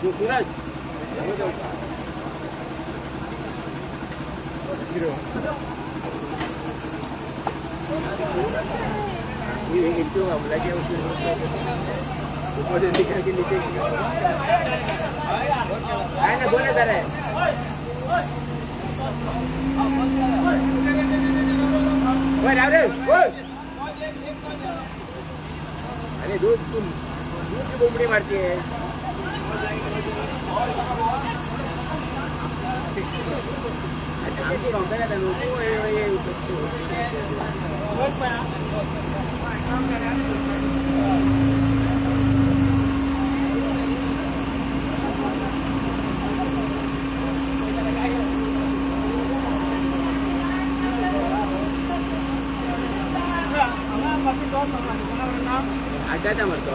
itu nggak lagi usul boleh dikira gini ayo boleh deh woi Daud woi ini दूध की बोमड़ी मारती है आमची company आहे आजाचा मरतो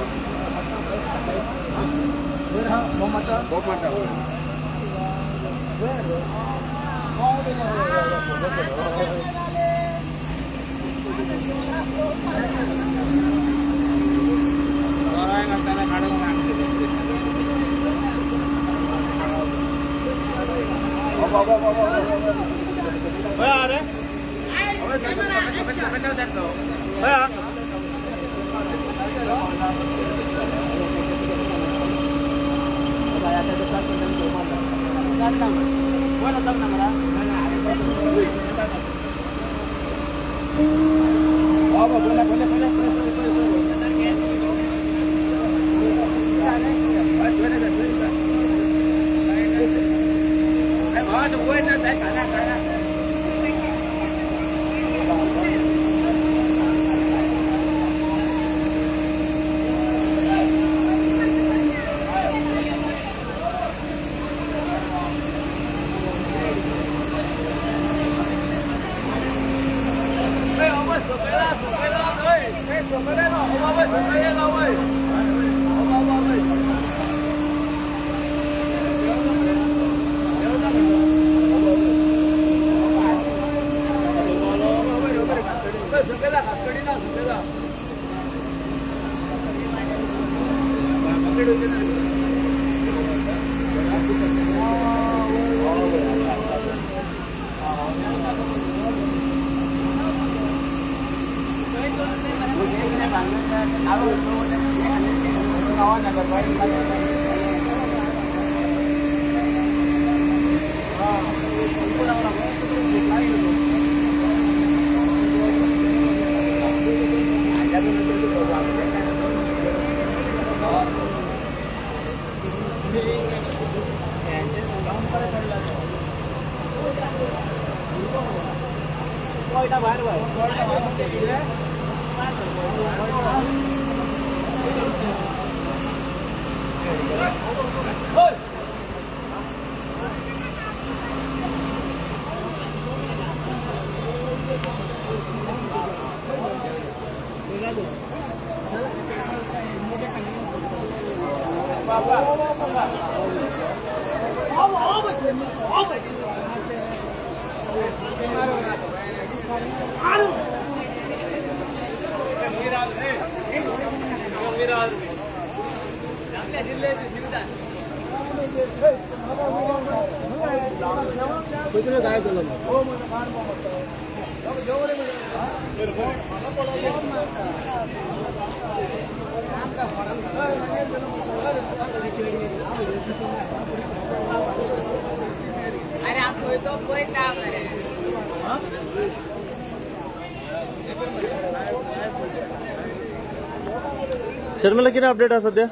शर्मिला किती अपडेट आहे सध्या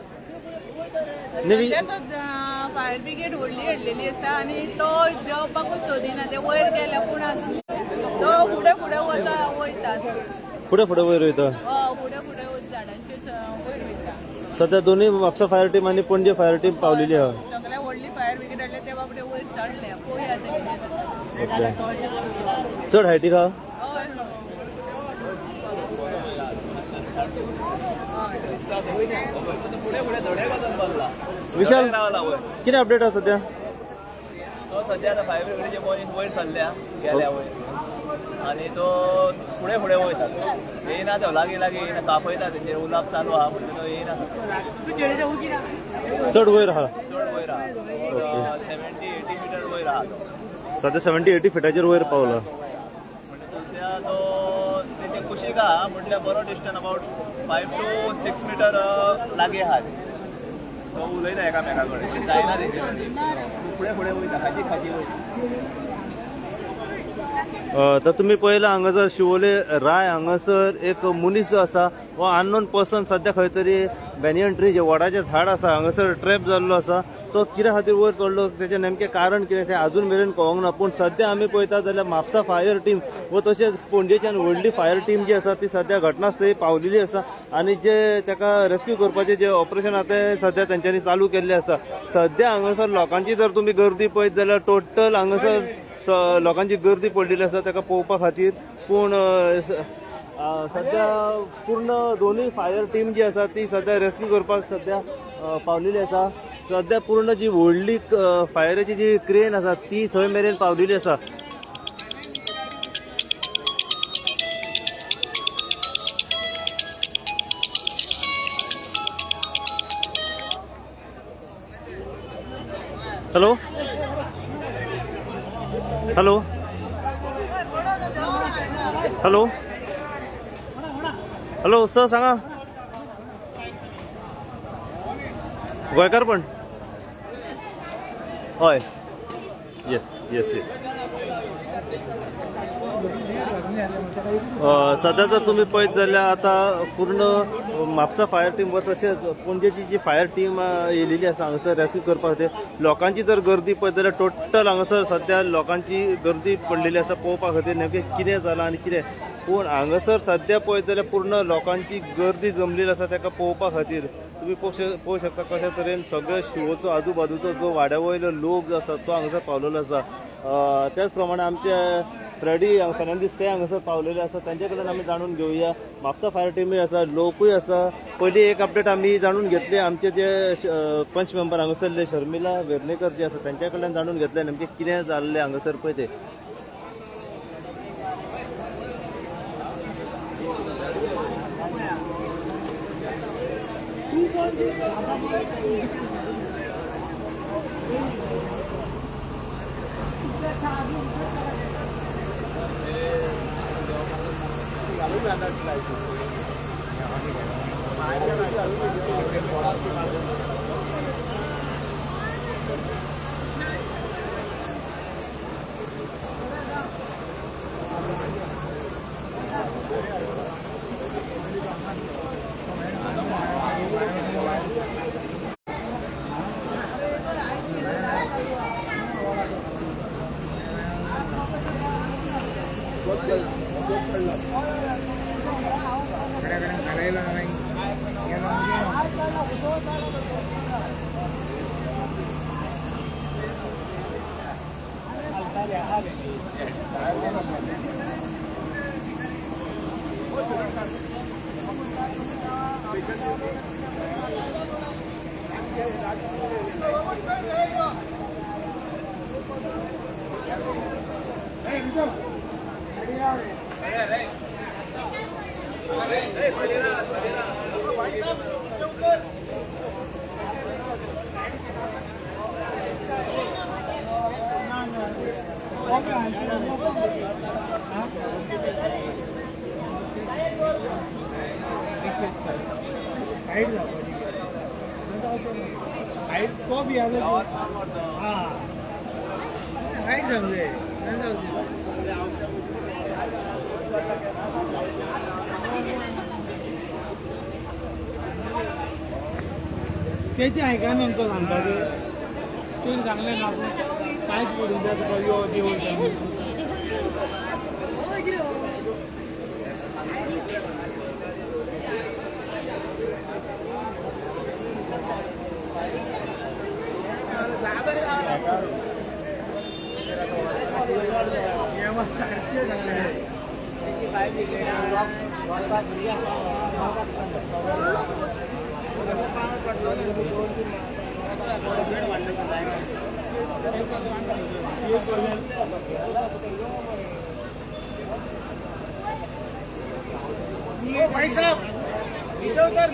फायर ब्रिगेड व्हडली हाडलेली आसा आनी तो देंवपाकूच सोदिना ते वयर गेल्या पूण अजून तो फुडें फुडें वयता फुडें फुडें वयर वयता फुडें फुडें झाडांचे वयर वयता सध्या दोन्ही म्हापसा फायर टीम आणि पणजे फायर टीम पावलेली आहा सगळ्या व्हडली फायर ब्रिगेड हाडले ते बाबडे वयर चडले पळोवया आतां कितें चड हायटीक आहा विशाल किती अपडेट आहे सध्या तो सध्या आता फायर ब्रिगेडचे वयर चल्ल्या गेल्या वयर आनी तो फुडें फुडें वयता येयना तो लागीं लागीं येयना तापयता तेंचेर उलाप चालू आहा म्हणटा तो येयना चड वयर आहा चड वयर 70-80 मीटर वयर आहा तो. सध्या 70-80 फिटाचेर वयर पावला. म्हणजे त्या तो तेचे कुशीक आहा म्हटल्यार बरो डिस्टन्स अबाउट 5 to 6 मीटर लागीं आहा. तो उलयता एकामेका कडेन जायना तेचे फुडें फुडें वयता खाची वयता. तर तुम्ही पळयला हांगासर शिवोले राय हांगासर एक मनीस जो आसा हो अननोन पर्सन सध्या खंय तरी बॅनियन ट्री जे वडाचें झाड आसा हांगासर ट्रॅप जाल्लो आसा. तो कित्या खातीर वयर चडलो तेचें नेमकें कारण कितें तें अजून मेरेन कळोंक ना. पूण सध्या आमी पळयता जाल्यार म्हापसा फायर टीम व तशेंच पणजेच्यान व्हडली फायर टीम जी आसा ती सध्या घटनास्थळी पावलेली आसा आनी जे ताका रेस्क्यू करपाचें जे ऑपरेशन आसा तें सध्या तेंच्यांनी चालू केल्लें आसा. सध्या हांगासर लोकांची जर तुमी गर्दी पळयत जाल्यार टोटल हांगासर लोकांची गर्दी पडलेली आसा ताका पळोवपा खातीर. पूण सध्या पूर्ण दोनूय फायर टीम जी आसा ती सध्या रेस्क्यू करपाक सध्या पावलेली आसा. सध्या पूर्ण जी व्हडली फायराची जी क्रेन आसा ती थंय मेरेन पावलेली आसा. Hello hello hello hello sir सांगा. गोंयकार पण हय येस येस येस. सध्या जर तुम्ही पळयत जाल्यार आतां पूर्ण म्हापसा फायर टीम व तशेंच पणजेची जी फायर टीम येयलेली आसा हांगासर रेस्क्यू करपा खातीर. लोकांची जर गर्दी पळयत जाल्यार टोटल हांगासर सध्या लोकांची गर्दी पडलेली आसा पळोवपा खातीर नेमकें कितें जालां आनी कितें. पूण हांगासर सध्या पळयत जाल्यार पूर्ण लोकांची गर्दी जमलेली आसा ताका पळोवपा खातीर. तुम्ही पळोवंक शकता कशा तरेन सगळ्या शिवोचो आजूबाजूचो जो वाड्या वयलो लोक जो आसा तो हांगासर पावलेलो आसा. त्याच प्रमाणे आमचे फ्रेडी फेर्नांदीस ते हांगासर पावलेले आसा. तांचे कडल्यान आमी जाणून घेवया. म्हापसा फायर टीमूय आसा लोकूय आसा. पयली एक अपडेट आमी जाणून घेतले आमचे जे पंच मेंबर हांगासरले शर्मिला वेर्णेकर जे आसा तांच्या कडल्यान जाणून घेतले नेमकें कितें जाल्लें हांगासर पळय ते. त्याची आहे का नेमकं सांगता ते चांगले ना कायच पडून द्या तुका यो देव भाई साहब नीचे उतर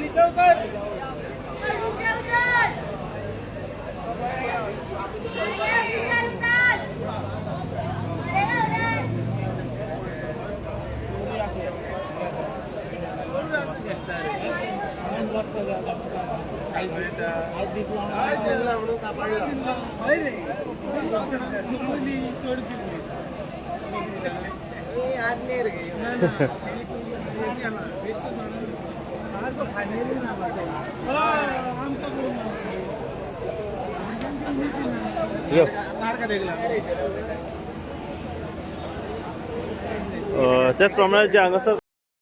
त्याच प्रमाणे जे हांगासर